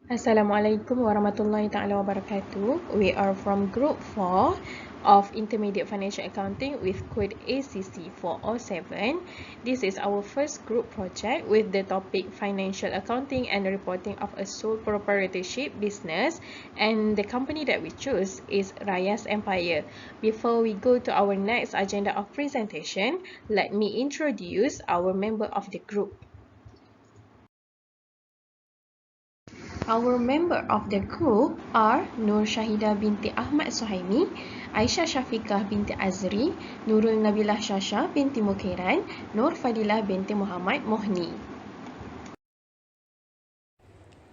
Assalamualaikum warahmatullahi taala wabarakatuh. We are from Group 4 of Intermediate Financial Accounting with code ACC407. This is our first group project with the topic Financial Accounting and Reporting of a Sole Proprietorship Business, and the company that we choose is Rayas Empire. Before we go to our next agenda of presentation, let me introduce our member of the group. Our member of the group are SYAHIDA binti AHMAD SUHAIMI, SYAFIQAH binti AZRI, NURUL binti MOKIRAN, NOORFADHILAH binti MOHAMAD MOHNI.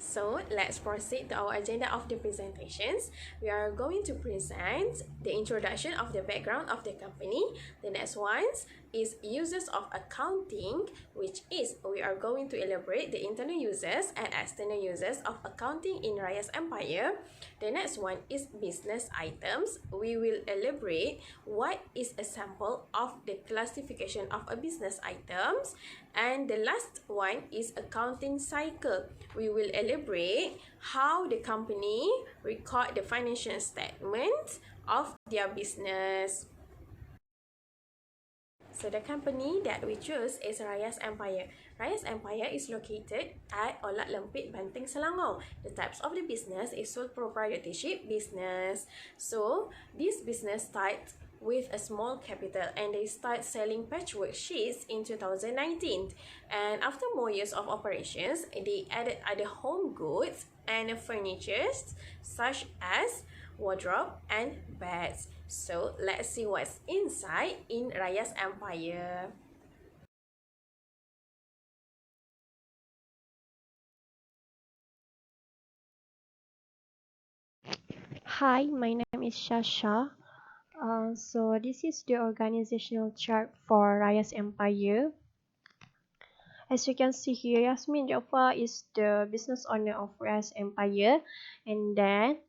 So let's proceed to our agenda of the presentations. We are going to present the introduction of the background of the company. The next one is uses of accounting, which is we are going to elaborate the internal uses and external uses of accounting in Rayas Empire. The next one is business items. We will elaborate what is a sample of the classification of a business items. And the last one is accounting cycle. We will elaborate how the company record the financial statement of their business. So the company that we choose is Rayas Empire. Rayas Empire is located at Olat Lempit, Banting, Selangor. The types of the business is sole proprietorship business. So this business starts with a small capital and they start selling patchwork sheets in 2019. And after more years of operations, they added other home goods and furniture such as wardrobe and beds. So let's see what's inside in Rayas Empire. Hi, my name is SYASYA. So this is the organizational chart for Rayas Empire. As you can see here, Yasmin Jafar is the business owner of Rayas Empire, and then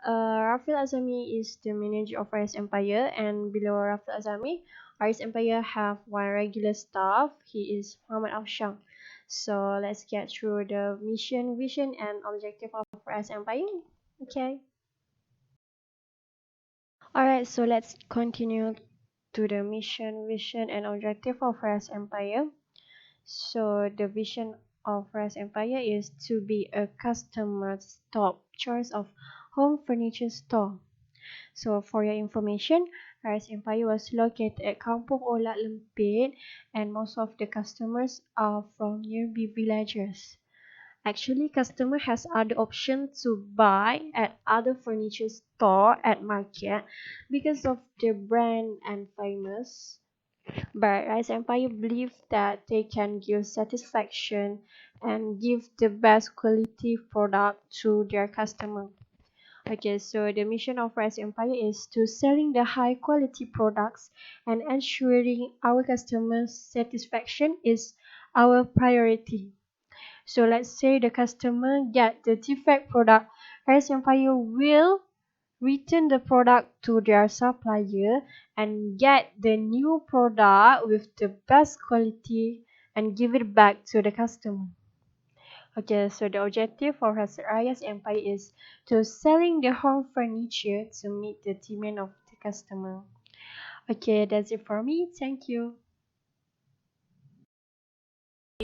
Rafil Azami is the manager of Rayas Empire, and below Rafil Azami, Rayas Empire have one regular staff. He is Muhammad Afshang. So let's get through the mission, vision, and objective of Rayas Empire. Okay. Alright, so let's continue to the mission, vision, and objective of Rayas Empire. So the vision of Rayas Empire is to be a customer's top choice of home furniture store. So for your information, Rayas Empire was located at Kampung Olat Lempit, and most of the customers are from nearby villages. Actually, customer has other option to buy at other furniture store at market because of their brand and famous. But Rice Empire believe that they can give satisfaction and give the best quality product to their customer. Okay, so the mission of Rice Empire is to selling the high quality products and ensuring our customers' satisfaction is our priority. So let's say the customer get the defect product, Rice Empire will return the product to their supplier and get the new product with the best quality and give it back to the customer. Okay, so the objective for Rayas Empire is to selling the home furniture to meet the demand of the customer. Okay, that's it for me. Thank you.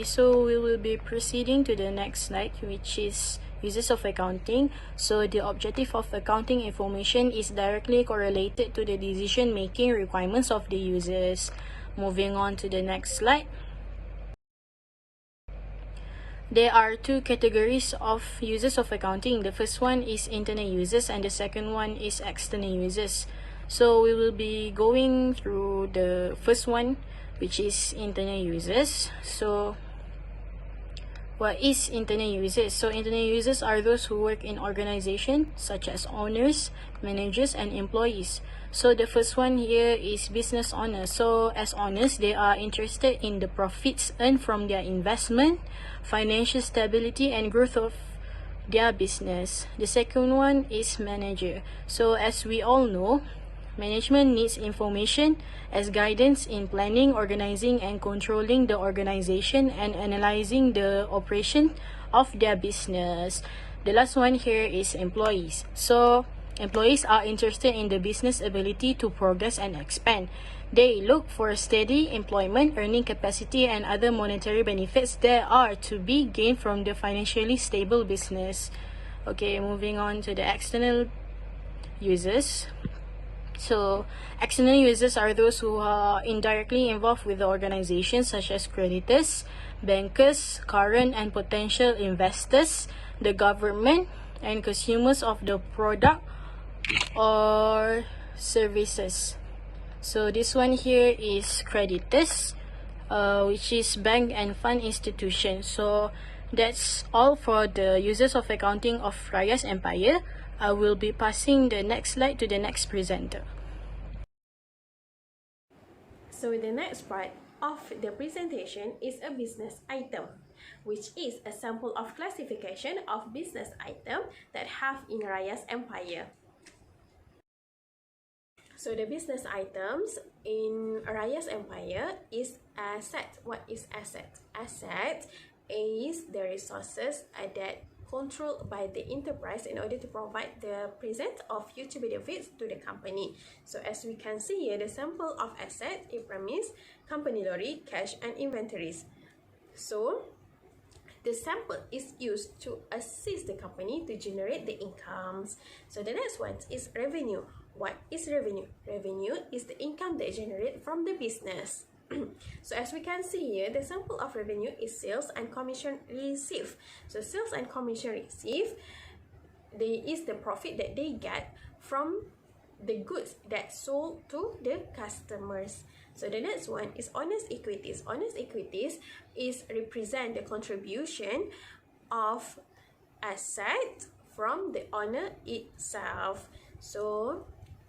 So we will be proceeding to the next slide, which is uses of accounting. So the objective of accounting information is directly correlated to the decision-making requirements of the users. Moving on to the next slide. There are two categories of uses of accounting. The first one is internal users and the second one is external users. So we will be going through the first one, which is internal users. So what is internal users? So internal users are those who work in organizations such as owners, managers, and employees. So the first one here is business owners. So as owners, they are interested in the profits earned from their investment, financial stability, and growth of their business. The second one is manager. So as we all know, Management needs information as guidance in planning, organizing, and controlling the organization and analyzing the operation of their business. The last one here is employees. So, employees are interested in the business ability to progress and expand. They look for steady employment, earning capacity, and other monetary benefits that are to be gained from the financially stable business. Okay, moving on to the external users. So, external users are those who are indirectly involved with the organization, such as creditors, bankers, current and potential investors, the government, and consumers of the product or services. So, this one here is creditors, which is bank and fund institutions. So, that's all for the users of accounting of Raya's Empire. I will be passing the next slide to the next presenter. So the next part of the presentation is a business item, which is a sample of classification of business item that have in Raya's Empire. So the business items in Raya's Empire is asset. What is asset? Asset is the resources that controlled by the enterprise in order to provide the present or future benefits to the company. So as we can see here, the sample of asset, it premise, company lorry, cash, and inventories. So the sample is used to assist the company to generate the incomes. So the next one is revenue. What is revenue? Revenue is the income that generated from the business. So as we can see here, the sample of revenue is sales and commission received. So sales and commission received, is the profit that they get from the goods that sold to the customers. So the next one is honest equities. Honest equities is represent the contribution of asset from the owner itself. So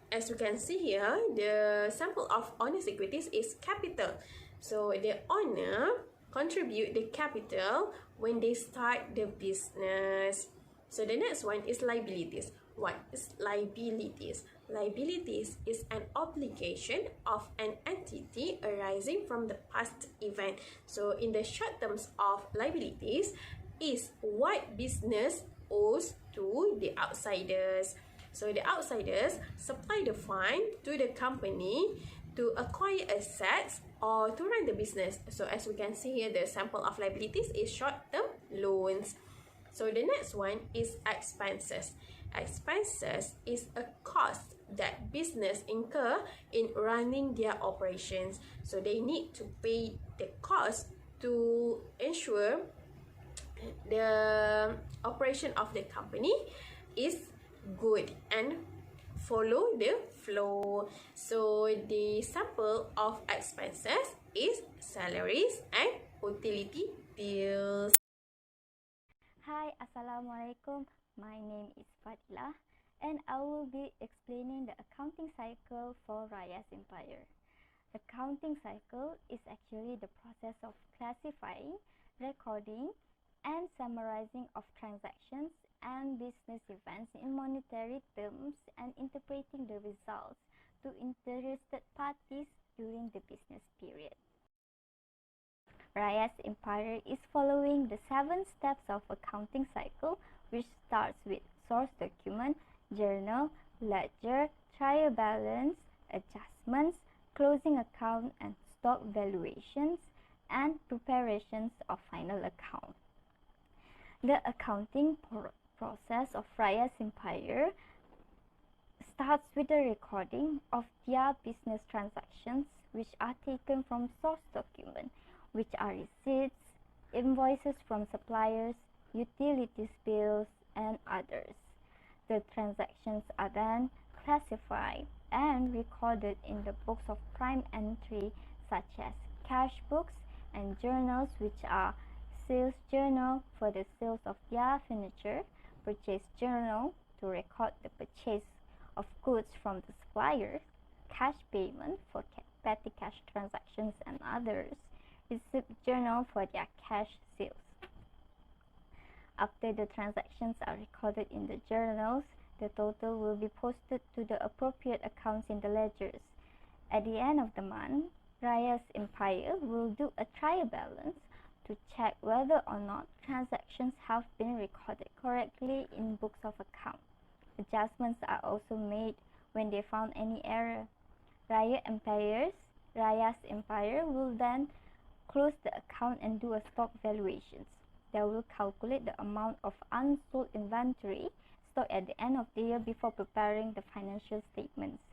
as we can see here, the sample of honest equities is capital. So the owner contribute the capital when they start the business. So the next one is liabilities. What is liabilities? Liabilities is an obligation of an entity arising from the past event. So in the short terms of liabilities is what business owes to the outsiders. So the outsiders supply the fund to the company to acquire assets or to run the business. So as we can see here, the sample of liabilities is short-term loans. So the next one is expenses. Expenses is a cost that business incur in running their operations. So they need to pay the cost to ensure the operation of the company is good and follow the flow. So the sample of expenses is salaries and utility bills. Hi, Assalamualaikum. My name is Fadilah and I will be explaining the accounting cycle for Raya's Empire. Accounting cycle is actually the process of classifying, recording, and summarizing of transactions and business events in monetary terms and interpreting the results to interested parties during the business period. Raya's Empire is following the 7 steps of accounting cycle, which starts with source document, journal, ledger, trial balance, adjustments, closing account and stock valuations, and preparations of final account. The accounting process of Raya's Empire starts with the recording of their business transactions, which are taken from source document, which are receipts, invoices from suppliers, utilities bills, and others. The transactions are then classified and recorded in the books of prime entry, such as cash books and journals, which are sales journal for the sales of their furniture, purchase journal to record the purchase of goods from the supplier, cash payment for petty cash transactions and others, receipt journal for their cash sales. After the transactions are recorded in the journals, The total will be posted to the appropriate accounts in the ledgers. At the end of the month, Raya's empire will do a trial balance to check whether or not transactions have been recorded correctly in books of account. Adjustments are also made when they found any error. Raya's empire will then close the account and do a stock valuations. They will calculate the amount of unsold inventory stock at the end of the year before preparing the financial statements.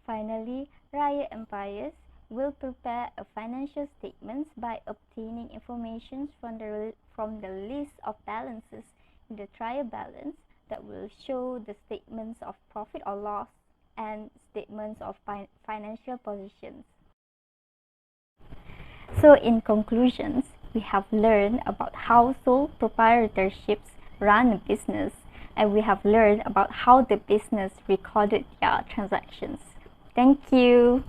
Finally, Raya empires will prepare a financial statements by obtaining information from the list of balances in the trial balance that will show the statements of profit or loss and statements of financial positions. So in conclusions, we have learned about how sole proprietorships run a business, and we have learned about how the business recorded their transactions. Thank you.